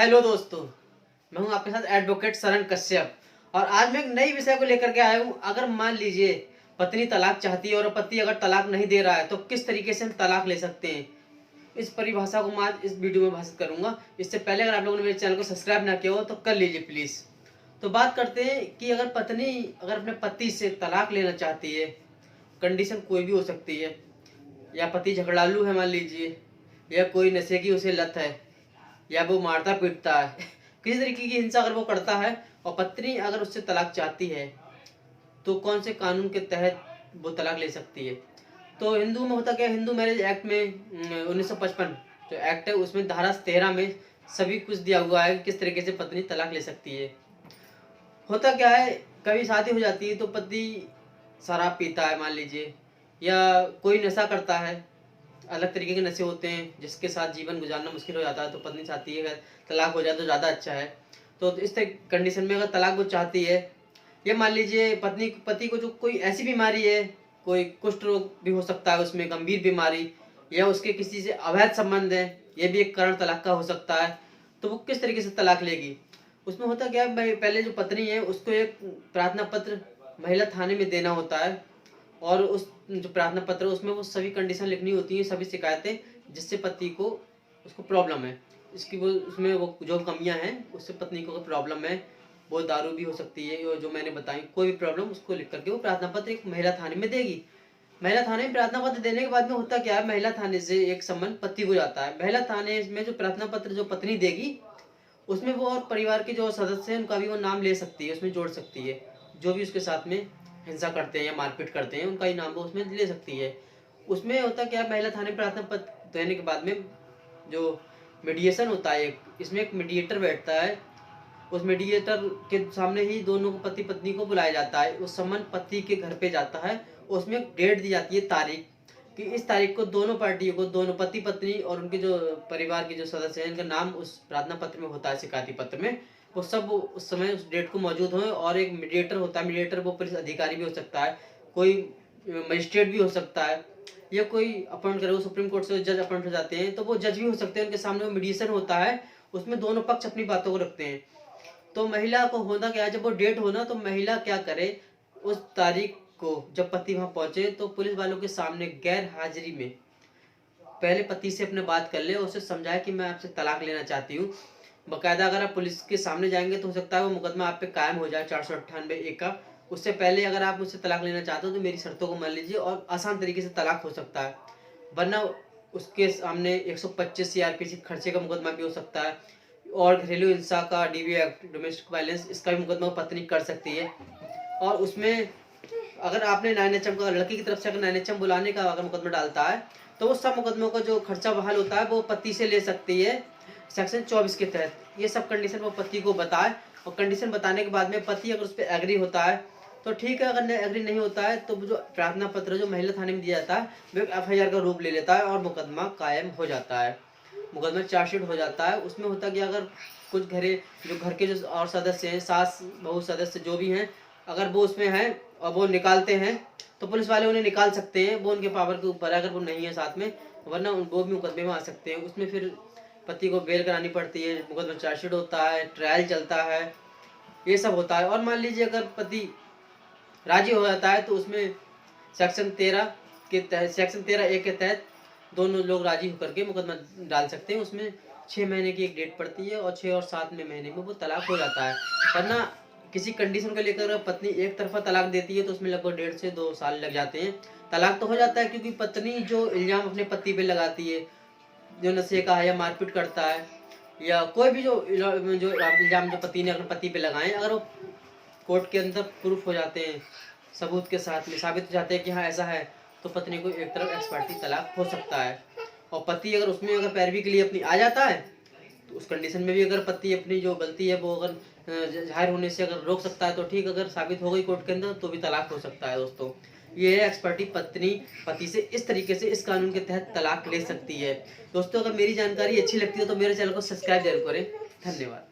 Hello दोस्तों, मैं हूं आपके साथ एडवोकेट सरन कश्यप। और आज मैं एक नई विषय को लेकर के आया हूं। अगर मान लीजिए पत्नी तलाक चाहती है और पति अगर तलाक नहीं दे रहा है तो किस तरीके से हम तलाक ले सकते हैं, इस परिभाषा को मैं आज इस वीडियो में भाषित करूंगा। इससे पहले अगर आप लोगों ने मेरे चैनल को सब्सक्राइब ना किया हो तो कर लीजिए प्लीज़। तो बात करते हैं कि अगर पत्नी अगर अपने पति से तलाक लेना चाहती है, कंडीशन कोई भी हो सकती है, या पति झगड़ालू है मान लीजिए, या कोई नशे की उसे लत है, या वो मारता पीटता है किसी तरीके की हिंसा अगर वो करता है और पत्नी अगर उससे तलाक चाहती है तो कौन से कानून के तहत वो तलाक ले सकती है। तो हिंदू में होता क्या, हिंदू मैरिज एक्ट में 1955 जो एक्ट है उसमें धारा 13 में सभी कुछ दिया हुआ है कि किस तरीके से पत्नी तलाक ले सकती है। होता क्या है, कभी शादी हो जाती है तो पति शराब पीता है मान लीजिए, या कोई नशा करता है, अलग तरीके के नशे होते हैं जिसके साथ जीवन गुजारना मुश्किल हो जाता है, तो पत्नी चाहती है अगर तलाक हो जाए तो ज़्यादा अच्छा है। तो इस कंडीशन में अगर तलाक वो चाहती है, ये मान लीजिए पति को जो कोई ऐसी बीमारी है, कोई कुष्ठ रोग भी हो सकता है उसमें, गंभीर बीमारी, या उसके किसी से अवैध संबंध है, ये भी एक कारण तलाक का हो सकता है। तो वो किस तरीके से तलाक लेगी। उसमें होता क्या है भाई, पहले जो पत्नी है उसको एक प्रार्थना पत्र महिला थाने में देना होता है, और उस जो प्रार्थना पत्र है उसमें वो सभी कंडीशन लिखनी होती हैं, सभी शिकायतें जिससे पति को उसको प्रॉब्लम है, इसकी वो उसमें वो जो कमियां हैं उससे पत्नी को प्रॉब्लम है, वो दारू भी हो सकती है, और जो मैंने बताई कोई भी प्रॉब्लम उसको लिख करके वो प्रार्थना पत्र एक महिला थाने में देगी। महिला थाने में प्रार्थना पत्र देने के बाद में होता क्या है, महिला थाने से एक सम्मन पति को जाता है। महिला थाने में जो प्रार्थना पत्र जो पत्नी देगी उसमें वो और परिवार के जो सदस्य हैं उनका भी वो नाम ले सकती है, उसमें जोड़ सकती है। जो भी उसके साथ में हिंसा करते हैं या मारपीट करते हैं उनका ही नाम वो उसमें ले सकती है। उसमें होता क्या है, महिला थाने प्रार्थना पत्र देने के बाद में जो मीडिएशन होता है, इसमें एक मीडिएटर बैठता है। उस मीडिएटर के सामने ही दोनों को पति पत्नी को बुलाया जाता है। उस सम्मन पति के घर पे जाता है, उसमें एक डेट दी जाती है, तारीख, कि इस तारीख को दोनों पार्टियों को, दोनों पति पत्नी और उनके जो परिवार के जो सदस्य हैं इनका नाम उस प्रार्थना पत्र में होता है, शिकायती पत्र में, वो सब उस समय उस डेट को मौजूद हो। और एक मीडिएटर होता है, मीडिएटर वो पुलिस अधिकारी भी हो सकता है, कोई मजिस्ट्रेट भी हो सकता है, या कोई अपॉइंट करे, वो सुप्रीम कोर्ट से जज अपॉइंट हो जाते हैं तो वो जज भी हो सकते हैं, उनके सामने वो मीडिएशन होता है, उसमें दोनों पक्ष अपनी बातों को रखते हैं। तो महिला को होना क्या है, जब वो डेट होना तो महिला क्या करे, उस तारीख को जब पति वहां पहुंचे तो पुलिस वालों के सामने गैर हाजिरी में पहले पति से अपने बात कर ले, उसे समझाए कि मैं आपसे तलाक लेना चाहती हूँ। बकायदा अगर आप पुलिस के सामने जाएंगे तो हो सकता है वो मुकदमा आप पे कायम हो जाए 498 का। उससे पहले अगर आप मुझसे तलाक लेना चाहते हो तो मेरी शर्तों को मान लीजिए और आसान तरीके से तलाक हो सकता है। वरना उसके सामने 125 सीआरपीसी खर्चे का मुकदमा भी हो सकता है, और घरेलू हिंसा का डीवी एक्ट, डोमेस्टिक वायलेंस, इसका भी मुकदमा पत्नी कर सकती है। और उसमें अगर आपने 9HM का, लड़की की तरफ से अगर 9HM बुलाने का अगर मुकदमा डालता है तो वो सब मुकदमों का जो खर्चा बहाल होता है वो पति से ले सकती है सेक्शन 24 के तहत। ये सब कंडीशन वो पति को बताए, और कंडीशन बताने के बाद में पति अगर उस पर एग्री होता है तो ठीक है, अगर एग्री नहीं होता है तो जो प्रार्थना पत्र जो महिला थाने में दिया जाता है वो एक FIR का रूप ले लेता है और मुकदमा कायम हो जाता है, मुकदमा चार्जशीट हो जाता है। उसमें होता कि अगर कुछ जो घर के जो और सदस्य हैं, सास बहू सदस्य जो भी हैं, अगर वो उसमें हैं और वो निकालते हैं तो पुलिस वाले उन्हें निकाल सकते हैं, वो उनके पावर के ऊपर है अगर वो नहीं है साथ में, वरना वो भी मुकदमे में आ सकते हैं। उसमें फिर पति को बेल करानी पड़ती है, मुकदमा चार्जशीट होता है, ट्रायल चलता है, ये सब होता है। और मान लीजिए अगर पति राजी हो जाता है तो उसमें सेक्शन 13 के तहत, सेक्शन 13A के तहत दोनों लोग राजी होकर के मुकदमा डाल सकते हैं। उसमें 6 महीने की एक डेट पड़ती है और 6 और 7 महीने में वो तलाक हो जाता है। वरना किसी कंडीशन को लेकर पत्नी एक तरफा तलाक देती है तो उसमें लगभग 1.5 से 2 साल लग जाते हैं। तलाक तो हो जाता है क्योंकि पत्नी जो इल्जाम अपने पति पे लगाती है, जो नशे का है या मारपीट करता है, या कोई भी जो इल्जाम जो पति ने अपने पति पे लगाए, अगर वो कोर्ट के अंदर प्रूफ हो जाते हैं, सबूत के साथ में साबित हो जाते हैं कि हाँ ऐसा है, तो पत्नी को एक तरफ एक्सपर्टी तलाक हो सकता है। और पति अगर उसमें अगर पैरवी के लिए अपनी आ जाता है तो उस कंडीशन में भी अगर पति अपनी जो गलती है वो अगर जाहिर होने से अगर रोक सकता है तो ठीक, अगर साबित हो गई कोर्ट के अंदर तो भी तलाक हो सकता है। दोस्तों, ये है एक्सपर्टी, पत्नी पति से इस तरीके से इस कानून के तहत तलाक ले सकती है। दोस्तों, अगर मेरी जानकारी अच्छी लगती है तो मेरे चैनल को सब्सक्राइब जरूर करें। धन्यवाद।